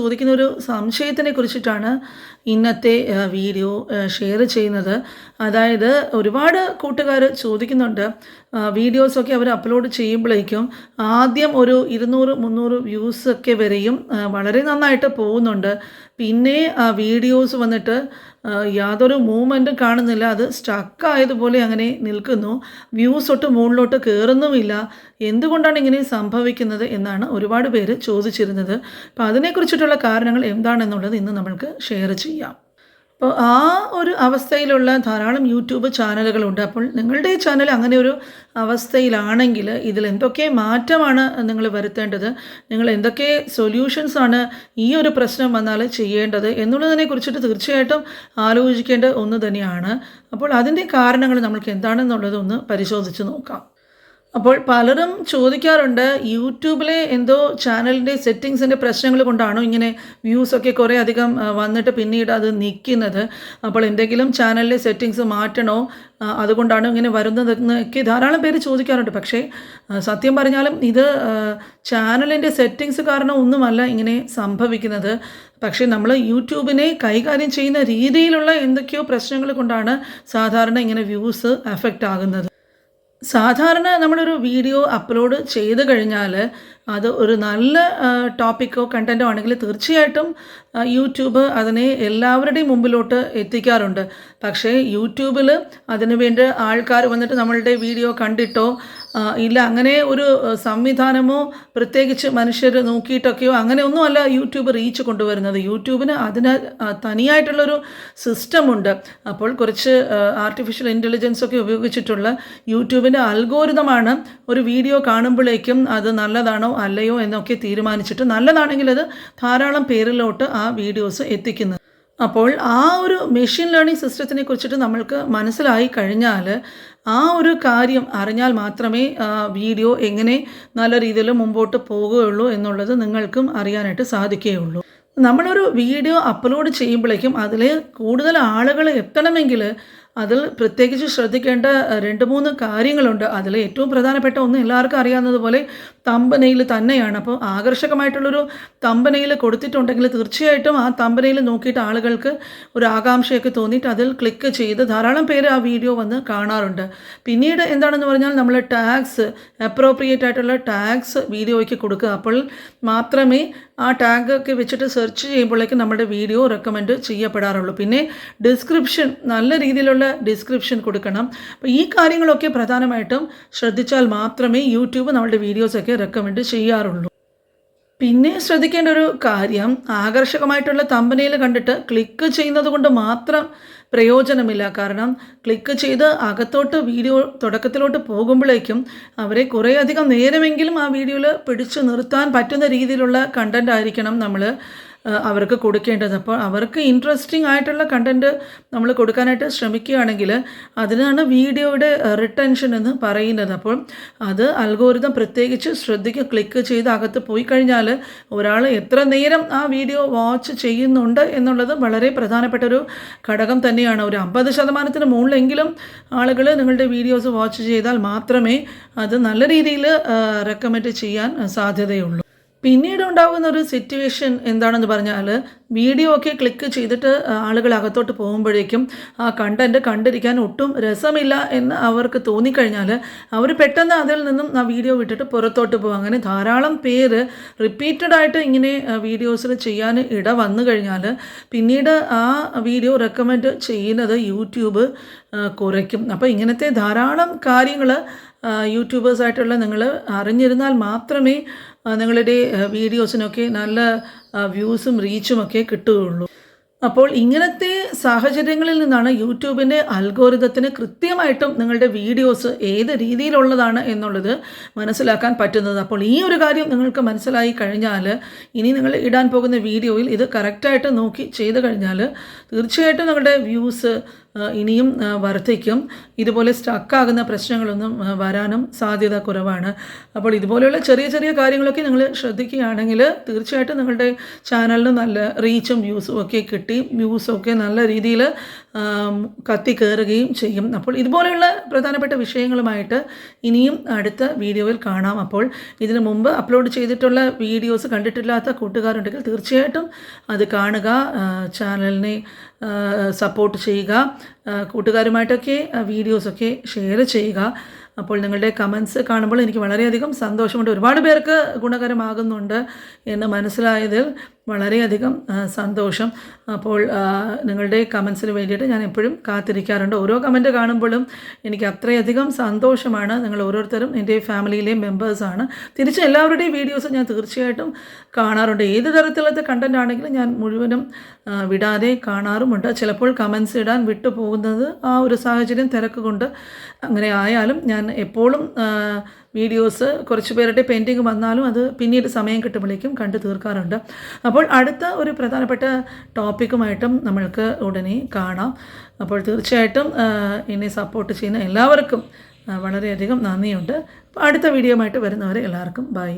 ചോദിക്കുന്ന ഒരു സംശയത്തിനെ കുറിച്ചിട്ടാണ് ഇന്നത്തെ വീഡിയോ ഷെയർ ചെയ്യുന്നത്. അതായത് ഒരുപാട് കൂട്ടുകാർ ചോദിക്കുന്നുണ്ട്, വീഡിയോസൊക്കെ അവർ അപ്ലോഡ് ചെയ്യുമ്പോഴേക്കും ആദ്യം ഒരു 200-300 വ്യൂസൊക്കെ വരെയും വളരെ നന്നായിട്ട് പോകുന്നുണ്ട്. പിന്നെ ആ വീഡിയോസ് വന്നിട്ട് യാതൊരു മൂവ്മെൻറ്റും കാണുന്നില്ല, അത് സ്റ്റക്കായതുപോലെ അങ്ങനെ നിൽക്കുന്നു, വ്യൂസ് ഒട്ട് മുകളിലോട്ട് കയറുന്നുമില്ല. എന്തുകൊണ്ടാണ് ഇങ്ങനെ സംഭവിക്കുന്നത് എന്നാണ് ഒരുപാട് പേര് ചോദിച്ചിരുന്നത്. അപ്പോൾ അതിനെക്കുറിച്ചിട്ടുള്ള കാരണങ്ങൾ എന്താണെന്നുള്ളത് ഇന്ന് നമ്മൾക്ക് ഷെയർ ചെയ്യാം. അപ്പോൾ ആ ഒരു അവസ്ഥയിലുള്ള ധാരാളം യൂട്യൂബ് ചാനലുകളുണ്ട്. അപ്പോൾ നിങ്ങളുടെ ചാനൽ അങ്ങനെ ഒരു അവസ്ഥയിലാണെങ്കിൽ ഇതിൽ എന്തൊക്കെ മാറ്റമാണ് നിങ്ങൾ വരുത്തേണ്ടത്, നിങ്ങൾ എന്തൊക്കെ സൊല്യൂഷൻസാണ് ഈ ഒരു പ്രശ്നം വന്നാൽ ചെയ്യേണ്ടത് എന്നുള്ളതിനെ കുറിച്ചിട്ട് തീർച്ചയായിട്ടും ആലോചിക്കേണ്ട ഒന്ന് തന്നെയാണ്. അപ്പോൾ അതിൻ്റെ കാരണങ്ങൾ നമ്മൾക്ക് എന്താണെന്നുള്ളത് ഒന്ന് പരിശോധിച്ച് നോക്കാം. അപ്പോൾ പലരും ചോദിക്കാറുണ്ട്, യൂട്യൂബിലെ എന്തോ ചാനലിൻ്റെ സെറ്റിങ്സിൻ്റെ പ്രശ്നങ്ങൾ കൊണ്ടാണോ ഇങ്ങനെ വ്യൂസൊക്കെ കുറേ അധികം വന്നിട്ട് പിന്നീട് അത് നിൽക്കുന്നത്, അപ്പോൾ എന്തെങ്കിലും ചാനലിലെ സെറ്റിങ്സ് മാറ്റണോ, അതുകൊണ്ടാണ് ഇങ്ങനെ വരുന്നതെന്നൊക്കെ ധാരാളം പേര് ചോദിക്കാറുണ്ട്. പക്ഷേ സത്യം പറഞ്ഞാലും ഇത് ചാനലിൻ്റെ സെറ്റിങ്സ് കാരണം ഒന്നുമല്ല ഇങ്ങനെ സംഭവിക്കുന്നത്. പക്ഷേ നമ്മൾ യൂട്യൂബിനെ കൈകാര്യം ചെയ്യുന്ന രീതിയിലുള്ള എന്തൊക്കെയോ പ്രശ്നങ്ങൾ കൊണ്ടാണ് സാധാരണ ഇങ്ങനെ വ്യൂസ് എഫക്റ്റ് ആകുന്നത്. സാധാരണ നമ്മളൊരു വീഡിയോ അപ്ലോഡ് ചെയ്ത് കഴിഞ്ഞാൽ അത് ഒരു നല്ല ടോപ്പിക്കോ കണ്ടൻറ്റോ ആണെങ്കിൽ തീർച്ചയായിട്ടും യൂട്യൂബ് അതിനെ എല്ലാവരുടെയും മുമ്പിലോട്ട് എത്തിക്കാറുണ്ട്. പക്ഷേ യൂട്യൂബിൽ അതിനു വേണ്ടി ആൾക്കാർ വന്നിട്ട് നമ്മളുടെ വീഡിയോ കണ്ടിട്ടോ ഇല്ല അങ്ങനെ ഒരു സംവിധാനമോ പ്രത്യേകിച്ച് മനുഷ്യർ നോക്കിയിട്ടൊക്കെയോ അങ്ങനെ ഒന്നുമല്ല യൂട്യൂബ് റീച്ച് കൊണ്ടുവരുന്നത്. യൂട്യൂബിന് അതിന് തനിയായിട്ടുള്ളൊരു സിസ്റ്റമുണ്ട്. അപ്പോൾ കുറച്ച് ആർട്ടിഫിഷ്യൽ ഇൻ്റലിജൻസ് ഒക്കെ ഉപയോഗിച്ചിട്ടുള്ള യൂട്യൂബിൻ്റെ അൽഗോരിതമാണ് ഒരു വീഡിയോ കാണുമ്പോഴേക്കും അത് നല്ലതാണോ അല്ലയോ എന്നൊക്കെ തീരുമാനിച്ചിട്ട് നല്ലതാണെങ്കിൽ അത് ധാരാളം പേരിലോട്ട് ആ വീഡിയോസ് എത്തിക്കുന്നത്. അപ്പോൾ ആ ഒരു മെഷീൻ ലേണിംഗ് സിസ്റ്റത്തിനെ കുറിച്ചിട്ട് നമ്മൾക്ക് മനസ്സിലായി കഴിഞ്ഞാൽ ആ ഒരു കാര്യം അറിഞ്ഞാൽ മാത്രമേ വീഡിയോ എങ്ങനെ നല്ല രീതിയിൽ മുമ്പോട്ട് പോകുകയുള്ളൂ എന്നുള്ളത് നിങ്ങൾക്കും അറിയാനായിട്ട് സാധിക്കുകയുള്ളൂ. നമ്മളൊരു വീഡിയോ അപ്ലോഡ് ചെയ്യുമ്പോഴേക്കും അതിൽ കൂടുതൽ ആളുകൾ എത്തണമെങ്കിൽ അതിൽ പ്രത്യേകിച്ച് ശ്രദ്ധിക്കേണ്ട 2-3 കാര്യങ്ങളുണ്ട്. അതിൽ ഏറ്റവും പ്രധാനപ്പെട്ട ഒന്ന് എല്ലാവർക്കും അറിയാവുന്നതുപോലെ തമ്പനെയിൽ തന്നെയാണ്. അപ്പോൾ ആകർഷകമായിട്ടുള്ളൊരു തമ്പനെയിൽ കൊടുത്തിട്ടുണ്ടെങ്കിൽ തീർച്ചയായിട്ടും ആ തമ്പനെയിൽ നോക്കിയിട്ട് ആളുകൾക്ക് ഒരു ആകാംക്ഷയൊക്കെ തോന്നിയിട്ട് അതിൽ ക്ലിക്ക് ചെയ്ത് ധാരാളം പേര് ആ വീഡിയോ വന്ന് കാണാറുണ്ട്. പിന്നീട് എന്താണെന്ന് പറഞ്ഞാൽ നമ്മൾ ടാഗ്സ്, അപ്രോപ്രിയേറ്റ് ആയിട്ടുള്ള ടാഗ്സ് വീഡിയോയ്ക്ക് കൊടുക്കുക. അപ്പോൾ മാത്രമേ ആ ടാഗൊക്കെ വെച്ചിട്ട് സെർച്ച് ചെയ്യുമ്പോഴേക്കും നമ്മുടെ വീഡിയോ റെക്കമെൻഡ് ചെയ്യപ്പെടാറുള്ളൂ. പിന്നെ ഡിസ്ക്രിപ്ഷൻ, നല്ല രീതിയിലുള്ള ഡിസ്ക്രിപ്ഷൻ കൊടുക്കണം. അപ്പോൾ ഈ കാര്യങ്ങളൊക്കെ പ്രധാനമായിട്ടും ശ്രദ്ധിച്ചാൽ മാത്രമേ യൂട്യൂബ് നമ്മുടെ വീഡിയോസൊക്കെ റെക്കമെൻഡ് ചെയ്യാറുള്ളൂ. പിന്നെ ശ്രദ്ധിക്കേണ്ട ഒരു കാര്യം, ആകർഷകമായിട്ടുള്ള തമ്പനെയിൽ കണ്ടിട്ട് ക്ലിക്ക് ചെയ്യുന്നത് കൊണ്ട് മാത്രം പ്രയോജനമില്ല. കാരണം ക്ലിക്ക് ചെയ്ത് അകത്തോട്ട് വീഡിയോ തുടക്കത്തിലോട്ട് പോകുമ്പോഴേക്കും അവരെ കുറേയധികം നേരമെങ്കിലും ആ വീഡിയോയിൽ പിടിച്ചു നിർത്താൻ പറ്റുന്ന രീതിയിലുള്ള കണ്ടൻ്റ് ആയിരിക്കണം നമ്മൾ അവർക്ക് കൊടുക്കേണ്ടത്. അപ്പോൾ അവർക്ക് ഇൻട്രസ്റ്റിംഗ് ആയിട്ടുള്ള കണ്ടൻറ്റ് നമ്മൾ കൊടുക്കാനായിട്ട് ശ്രമിക്കുകയാണെങ്കിൽ അതിനാണ് വീഡിയോയുടെ റിട്ടൻഷൻ എന്ന് പറയുന്നത്. അപ്പോൾ അത് അൽഗോരിതം പ്രത്യേകിച്ച് ശ്രദ്ധിക്കുക. ക്ലിക്ക് ചെയ്ത് അകത്ത് പോയി കഴിഞ്ഞാൽ ഒരാൾ എത്ര നേരം ആ വീഡിയോ വാച്ച് ചെയ്യുന്നുണ്ട് എന്നുള്ളത് വളരെ പ്രധാനപ്പെട്ടൊരു ഘടകം തന്നെയാണ്. ഒരു 50% മുകളിലെങ്കിലും ആളുകൾ നിങ്ങളുടെ വീഡിയോസ് വാച്ച് ചെയ്താൽ മാത്രമേ അത് നല്ല രീതിയിൽ റെക്കമെൻഡ് ചെയ്യാൻ സാധ്യതയുള്ളൂ. പിന്നീട് ഉണ്ടാകുന്ന ഒരു സിറ്റുവേഷൻ എന്താണെന്ന് പറഞ്ഞാൽ, വീഡിയോ ഒക്കെ ക്ലിക്ക് ചെയ്തിട്ട് ആളുകൾ അകത്തോട്ട് പോകുമ്പോഴേക്കും ആ കണ്ടൻറ്റ് കണ്ടിരിക്കാൻ ഒട്ടും രസമില്ല എന്ന് അവർക്ക് തോന്നിക്കഴിഞ്ഞാൽ അവർ പെട്ടെന്ന് അതിൽ നിന്നും ആ വീഡിയോ വിട്ടിട്ട് പുറത്തോട്ട് പോകും. അങ്ങനെ ധാരാളം പേര് റിപ്പീറ്റഡായിട്ട് ഇങ്ങനെ വീഡിയോസിൽ ചെയ്യാൻ ഇട വന്നു കഴിഞ്ഞാൽ പിന്നീട് ആ വീഡിയോ റെക്കമെൻഡ് ചെയ്യുന്നത് യൂട്യൂബ് കുറയ്ക്കും. അപ്പോൾ ഇങ്ങനത്തെ ധാരാളം കാര്യങ്ങൾ യൂട്യൂബേഴ്സായിട്ടുള്ള നിങ്ങൾ അറിഞ്ഞിരുന്നാൽ മാത്രമേ നിങ്ങളുടെ വീഡിയോസിനൊക്കെ നല്ല വ്യൂസും റീച്ചുമൊക്കെ കിട്ടുകയുള്ളൂ. അപ്പോൾ ഇങ്ങനത്തെ സാഹചര്യങ്ങളിൽ നിന്നാണ് യൂട്യൂബിൻ്റെ അൽഗോരിതത്തിന് കൃത്യമായിട്ടും നിങ്ങളുടെ വീഡിയോസ് ഏത് രീതിയിലുള്ളതാണ് എന്നുള്ളത് മനസ്സിലാക്കാൻ പറ്റുന്നത്. അപ്പോൾ ഈ ഒരു കാര്യം നിങ്ങൾക്ക് മനസ്സിലായി കഴിഞ്ഞാൽ ഇനി നിങ്ങൾ ഇടാൻ പോകുന്ന വീഡിയോയിൽ ഇത് കറക്റ്റായിട്ട് നോക്കി ചെയ്ത് കഴിഞ്ഞാൽ തീർച്ചയായിട്ടും നിങ്ങളുടെ വ്യൂസ് ഇനിയും വർദ്ധിക്കും. ഇതുപോലെ സ്റ്റക്കാകുന്ന പ്രശ്നങ്ങളൊന്നും വരാനും സാധ്യത കുറവാണ്. അപ്പോൾ ഇതുപോലെയുള്ള ചെറിയ ചെറിയ കാര്യങ്ങളൊക്കെ നിങ്ങൾ ശ്രദ്ധിക്കുകയാണെങ്കിൽ തീർച്ചയായിട്ടും നിങ്ങളുടെ ചാനലിന് നല്ല റീച്ചും വ്യൂസും ഒക്കെ കിട്ടി, വ്യൂസൊക്കെ നല്ല രീതിയിൽ കത്തിക്കയറുകയും ചെയ്യും. അപ്പോൾ ഇതുപോലെയുള്ള പ്രധാനപ്പെട്ട വിഷയങ്ങളുമായിട്ട് ഇനിയും അടുത്ത വീഡിയോയിൽ കാണാം. അപ്പോൾ ഇതിനു മുമ്പ് അപ്ലോഡ് ചെയ്തിട്ടുള്ള വീഡിയോസ് കണ്ടിട്ടില്ലാത്ത കൂട്ടുകാരുണ്ടെങ്കിൽ തീർച്ചയായിട്ടും അത് കാണുക, ചാനലിനെ സപ്പോർട്ട് ചെയ്യുക, കൂട്ടുകാരുമായിട്ടൊക്കെ വീഡിയോസൊക്കെ ഷെയർ ചെയ്യുക. അപ്പോൾ നിങ്ങളുടെ കമൻസ് കാണുമ്പോൾ എനിക്ക് വളരെയധികം സന്തോഷമുണ്ട്. ഒരുപാട് പേർക്ക് ഗുണകരമാകുന്നുണ്ട് എന്ന് മനസ്സിലായതിൽ വളരെയധികം സന്തോഷം. അപ്പോൾ നിങ്ങളുടെ കമൻസിന് വേണ്ടിയിട്ട് ഞാൻ എപ്പോഴും കാത്തിരിക്കാറുണ്ട്. ഓരോ കമൻറ്റ് കാണുമ്പോഴും എനിക്ക് അത്രയധികം സന്തോഷമാണ്. നിങ്ങൾ ഓരോരുത്തരും എൻ്റെ ഫാമിലിയിലെ മെമ്പേഴ്സാണ്. തിരിച്ച് എല്ലാവരുടെയും വീഡിയോസ് ഞാൻ തീർച്ചയായിട്ടും കാണാറുണ്ട്. ഏത് തരത്തിലത്തെ കണ്ടൻ്റ് ആണെങ്കിലും ഞാൻ മുഴുവനും വിടാതെ കാണാറുമുണ്ട്. ചിലപ്പോൾ കമൻസ് ഇടാൻ വിട്ടു പോകുന്നത് ആ ഒരു സാഹചര്യം തിരക്ക് കൊണ്ട് അങ്ങനെ ആയാലും ഞാൻ എപ്പോഴും വീഡിയോസ് കുറച്ച് പേരുടെ പെൻഡിങ് വന്നാലും അത് പിന്നീട് സമയം കിട്ടുമ്പോഴേക്കും കണ്ടു തീർക്കാറുണ്ട്. അപ്പോൾ അടുത്ത ഒരു പ്രധാനപ്പെട്ട ടോപ്പിക്കുമായിട്ടും നമ്മൾക്ക് ഉടനെ കാണാം. അപ്പോൾ തീർച്ചയായിട്ടും എന്നെ സപ്പോർട്ട് ചെയ്യുന്ന എല്ലാവർക്കും വളരെയധികം നന്ദിയുണ്ട്. അടുത്ത വീഡിയോ ആയിട്ട് വരുന്നവരെ എല്ലാവർക്കും ബൈ.